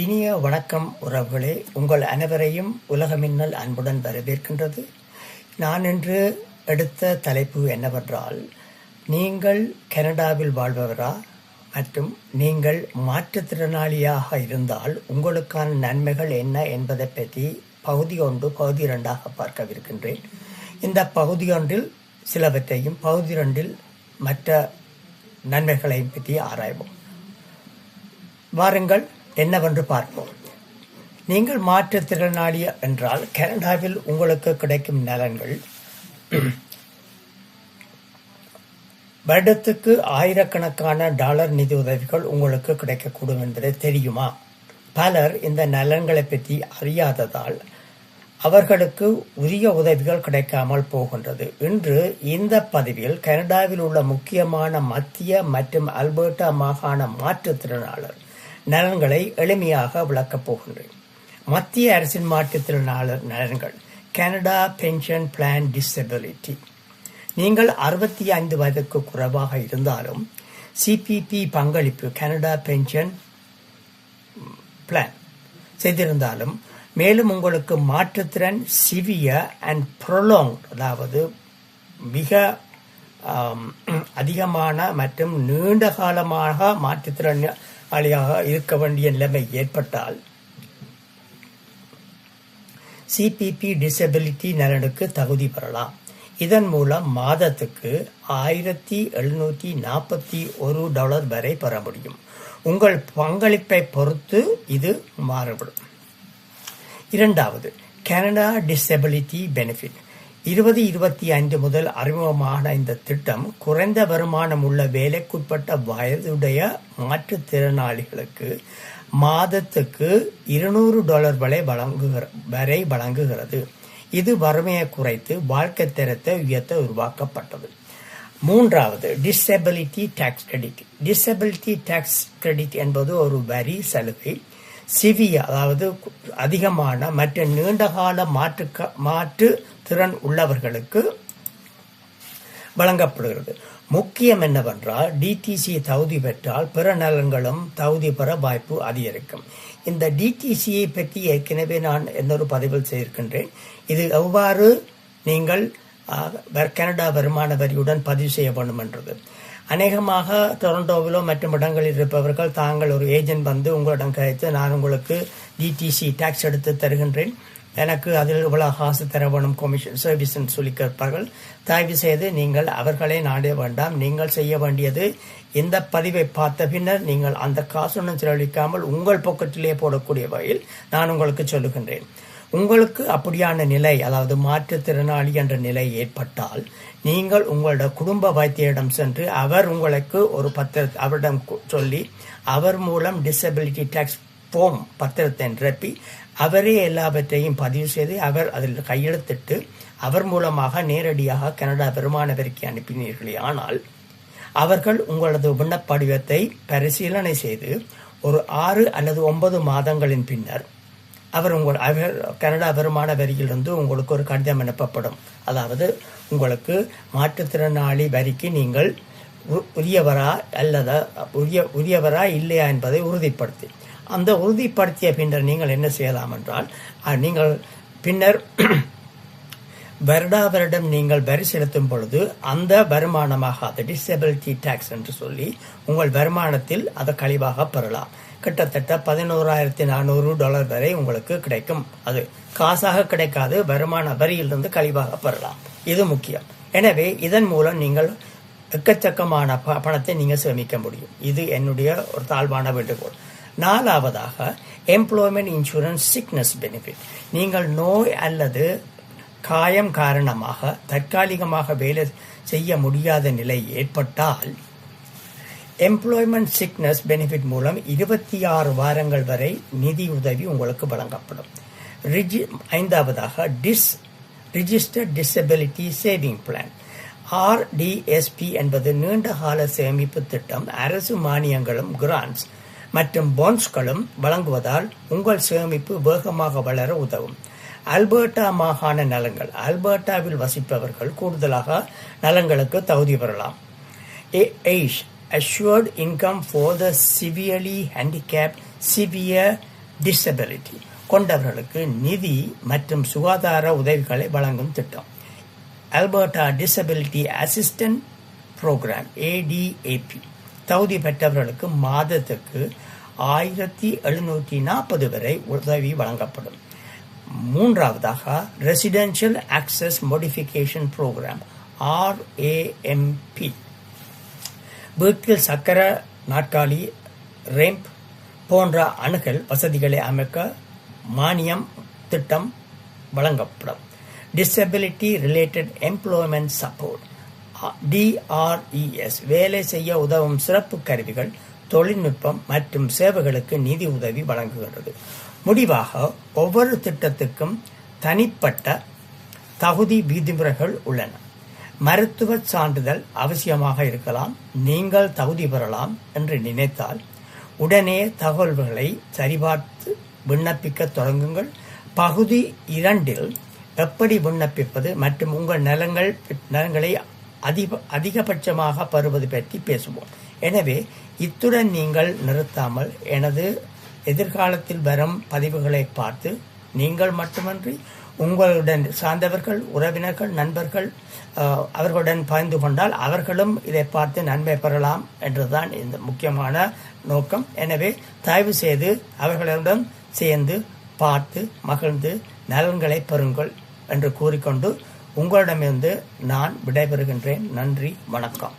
இனிய வணக்கம் உறவுகளே, உங்கள் அனைவரையும் உலகமின்னல் அன்புடன் வரவேற்கின்றது. நான் இன்று எடுத்த தலைப்பு என்னவென்றால், நீங்கள் கனடாவில் வாழ்பவரா மற்றும் நீங்கள் மாற்றுத்திறனாளியாக இருந்தால் உங்களுக்கான நன்மைகள் என்ன என்பதை பற்றி பகுதி 1 பகுதி 2 பார்க்கவிருக்கின்றேன். இந்த பகுதி 1 சிலவற்றையும் பகுதி 2 மற்ற நன்மைகளையும் பற்றி ஆராய்வோம். வாருங்கள் என்னவென்று பார்ப்போம். நீங்கள் மாற்றுத்திறனாளி என்றால் கனடாவில் உங்களுக்கு கிடைக்கும் நலன்கள் வருடத்துக்கு ஆயிரக்கணக்கான டாலர் நிதி உதவிகள் உங்களுக்கு கிடைக்கக்கூடும் என்பதை தெரியுமா? பலர் இந்த நலன்களை பற்றி அறியாததால் அவர்களுக்கு உரிய உதவிகள் கிடைக்காமல் போகின்றது. இன்று இந்த பதிவில் கனடாவில் உள்ள முக்கியமான மத்திய மற்றும் அல்பர்டா மாகாண மாற்றுத்திறனாளர் நலன்களை எளிமையாக விளக்கப் போகின்றேன். மத்திய அரசின் மாற்றுத்திறனாளர் நலன்கள். Canada pension plan disability. நீங்கள் 65 வயதுக்கு குறைவாக இருந்தாலும் சிபிபி பங்களிப்பு கனடா பென்ஷன் பிளான் செய்திருந்தாலும், மேலும் உங்களுக்கு மாற்றுத்திறன் சிவியர் அண்ட் ப்ரொலாங், அதாவது மிக அதிகமான மற்றும் நீண்ட காலமாக மாற்றுத்திறனாளியாக இருக்க வேண்டிய நிலைமை ஏற்பட்டால் சிபிபி டிசபிலிட்டி நலனுக்கு தகுதி பெறலாம். இதன் மூலம் மாதத்துக்கு $1,741 வரை பெற முடியும். உங்கள் பங்களிப்பை பொறுத்து இது மாறுபடும். இரண்டாவது, கனடா டிசபிலிட்டி பெனிஃபிட். 2025 முதல் அறிமுகமான இந்த திட்டம் குறைந்த வருமானம் உள்ள வேலைக்குட்பட்ட வயதுடைய மாற்றுத்திறனாளிகளுக்கு மாதத்துக்கு $200 வரை வழங்குகிறது. இது வறுமையை குறைத்து வாழ்க்கை தரத்தை உயர்த்த உருவாக்கப்பட்டது. மூன்றாவது, disability tax credit. Disability tax credit என்பது ஒரு வரி சலுகை சிவியர், அதாவது அதிகமான மற்றும் நீண்டகால மாற்று திறன் உள்ளவர்களுக்கு வழங்கப்படுகிறது. முக்கியம் என்னவென்றால், டிடிசி தகுதி பெற்றால் பிற நலன்களும் தகுதி பெற வாய்ப்பு அதிகரிக்கும். இந்த டிடிசியை பற்றி ஏற்கனவே நான் இன்னொரு பதிவில் செய்திருக்கின்றேன். இது எவ்வாறு நீங்கள் கனடா வருமான வரியுடன் பதிவு செய்ய வேண்டும் என்றது. அநேகமாக டொரண்டோவிலோ மற்றும் இடங்களில் இருப்பவர்கள் தாங்கள் ஒரு ஏஜென்ட் வந்து உங்களிடம் கிடைத்து, நான் உங்களுக்கு டிடிசி டாக்ஸ் எடுத்து தருகின்றேன், எனக்கு அதில் இவ்வளவு காசு தர வேணும் கமிஷன் சர்வீஸ் என்று சொல்லி கேட்பார்கள். தயவு செய்து நீங்கள் அவர்களை நாட வேண்டாம். நீங்கள் செய்ய வேண்டியது, இந்த பதிவை பார்த்த பின்னர் நீங்கள் அந்த காசுடன் செலவழிக்காமல் உங்கள் பாக்கெட்டிலே போடக்கூடிய வகையில் நான் உங்களுக்கு சொல்லுகின்றேன். உங்களுக்கு அப்படியான நிலை, அதாவது மாற்றுத்திறனாளி என்ற நிலை ஏற்பட்டால் நீங்கள் உங்களோட குடும்ப வைத்தியரிடம் சென்று அவர் உங்களுக்கு ஒரு அவரிடம் சொல்லி அவர் மூலம் டிசபிலிட்டி டாக்ஸ் ஃபார்ம் பத்திரத்தை நிரப்பி அவரே எல்லாவற்றையும் பதிவு செய்து அவர் அதில் கையெழுத்திட்டு அவர் மூலமாக நேரடியாக கனடா வருமான வரிக்கு அனுப்பினீர்களே ஆனால் அவர்கள் உங்களது விண்ணப்ப படிவத்தை பரிசீலனை செய்து ஒரு 6 அல்லது 9 மாதங்களின் பின்னர் அவர் கனடா வருமான வரியிலிருந்து உங்களுக்கு ஒரு கடிதம் அனுப்பப்படும். அதாவது உங்களுக்கு மாற்றுத்திறனாளி வரிக்கு நீங்கள் உரியவரா அல்லது உரியவரா இல்லையா என்பதை உறுதிப்படுத்தி, அந்த உறுதிப்படுத்திய பின்னர் நீங்கள் என்ன செய்யலாம் என்றால், நீங்கள் பின்னர் வருடம் நீங்கள் வரி செலுத்தும் பொழுது அந்த வருமானமாக அது டிசபிலிட்டி டாக்ஸ் என்று சொல்லி உங்கள் வருமானத்தில் அதை கழிவாக பெறலாம். கிட்டத்தட்ட $11,400 வரை உங்களுக்கு கிடைக்கும். அது காசாக கிடைக்காது, வருமான வரியிலிருந்து கழிவாக பெறலாம். இது முக்கியம். எனவே இதன் மூலம் நீங்கள் எக்கச்சக்கமான பணத்தை நீங்கள் சேமிக்க முடியும். இது என்னுடைய ஒரு தாழ்வான வேண்டுகோள். நாலாவதாக, எம்ப்ளாய்மெண்ட் இன்சூரன்ஸ் சிக்னஸ் பெனிஃபிட். நீங்கள் நோய் அல்லது காயம் காரணமாக தற்காலிகமாக வேலை செய்ய முடியாத நிலை ஏற்பட்டால் எம்ப்ளாய்மெண்ட் சிக்னஸ் பெனிஃபிட் மூலம் 26 வாரங்கள் வரை நிதி உதவி உங்களுக்கு வழங்கப்படும். ஐந்தாவதாக, registered disability saving plan. RDSP என்பது நீண்டகால சேமிப்பு திட்டம். அரசு மானியங்களும் கிராண்ட்ஸ் மற்றும் பாண்ட்ஸ்களும் வழங்குவதால் உங்கள் சேமிப்பு வேகமாக வளர உதவும். அல்பர்டா மாகாண நலன்கள். அல்பர்டாவில் வசிப்பவர்கள் கூடுதலாக நலன்களுக்கு தகுதி பெறலாம். assured income for the severely handicapped, severe disability கொண்டவர்களுக்கு நிதி மற்றும் சுகாதார உதவிகளை வழங்கும் திட்டம். Alberta disability assistant program ADAP தகுதி பெற்றவர்களுக்கு மாதத்துக்கு 1740 வரை உதவி வழங்கப்படும். மூன்றாவதாக residential access modification program RAMP வீட்டில் சக்கர நாற்காலி ரேம்ப் போன்ற அணுகல் வசதிகளை அமைக்க மானியம் திட்டம் வழங்கப்படும். Disability related employment support DRES வேலை செய்ய உதவும் சிறப்பு கருவிகள், தொழில்நுட்பம் மற்றும் சேவைகளுக்கு நிதி உதவி வழங்குகிறது. முடிவாக ஒவ்வொரு திட்டத்துக்கும் தனிப்பட்ட தகுதி விதிமுறைகள் உள்ளன. மருத்துவ சான்றிதழ் அவசியமாக இருக்கலாம். நீங்கள் தகுதி பெறலாம் என்று நினைத்தால் உடனே தகவல்களை சரிபார்த்து விண்ணப்பிக்க தொடங்குங்கள். பகுதி 2 எப்படி விண்ணப்பிப்பது மற்றும் உங்கள் நலன்களை அதிகபட்சமாக பெறுவது பற்றி பேசுவோம். எனவே இத்துடன் நீங்கள் நிறுத்தாமல் எனது எதிர்காலத்தில் வரும் பதிவுகளை பார்த்து நீங்கள் மட்டுமன்றி உங்களுடன் சார்ந்தவர்கள், உறவினர்கள், நண்பர்கள் அவர்களுடன் பகிர்ந்து கொண்டால் அவர்களும் இதை பார்த்து நன்மை பெறலாம் என்றுதான் இந்த முக்கியமான நோக்கம். எனவே தயவு செய்து அவர்களுடன் சேர்ந்து பார்த்து மகிழ்ந்து நலன்களை பெறுங்கள் என்று கூறிக்கொண்டு உங்களிடமிருந்து நான் விடைபெறுகின்றேன். நன்றி, வணக்கம்.